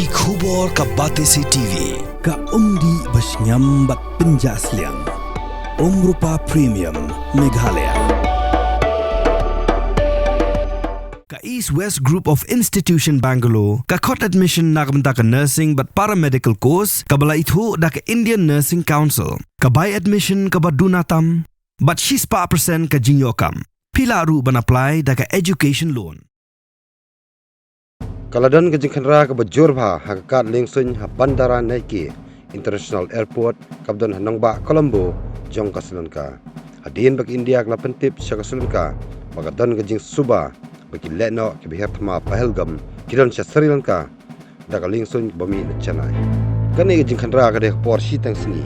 ki khubor ka Batesi TV ka umdi basnyam bat penjasliang Rupa Premium Meghalaya ka East West Group of Institution Bangalore ka khot admission nagmenta ka nursing but paramedical course ka bala ithu da ka Indian Nursing Council ka buy admission ka badunatam but Shipai % ka jingyokam pila ru ban apply da ka education loan Kaladan ke Khynra ke bajurba hakakat Liengsuiñ ha bandara Naiki International Airport kabdan hanangba Colombo jong ka Lanka hadin bagi India kala pentip sya ka Lanka bagadan ke Suba bagi Lehnoh ke Hiar Thma Pahalgam kidan sya Sri Lanka da ka Liengsuiñ bami na Chennai kani ke Khynra ka de por shi tang sini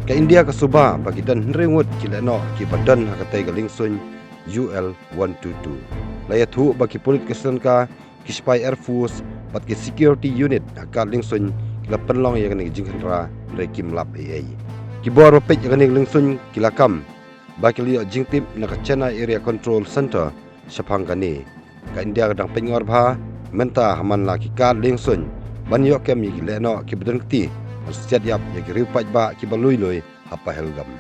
ke India ke Suba bagi dan ringut ki Lehnoh ki badan hakatai ke Liengsuiñ UL 122 layathu bagi polit ke Lanka Shipai Air Force pat ke security unit haka Liengsuiñ kila penlong ya kani Khynra rekim lap AA kibor mapej ya kani Liengsuiñ kila kam baki li jingtip na ka Chennai Area Control Center sapang kani ka India kadang pengor bha menta haman la ki ka Liengsuiñ ban yo kem yi Lehnoh ki bedan kti siat yap ya ki ripat ba ki balui loi apa Pahalgam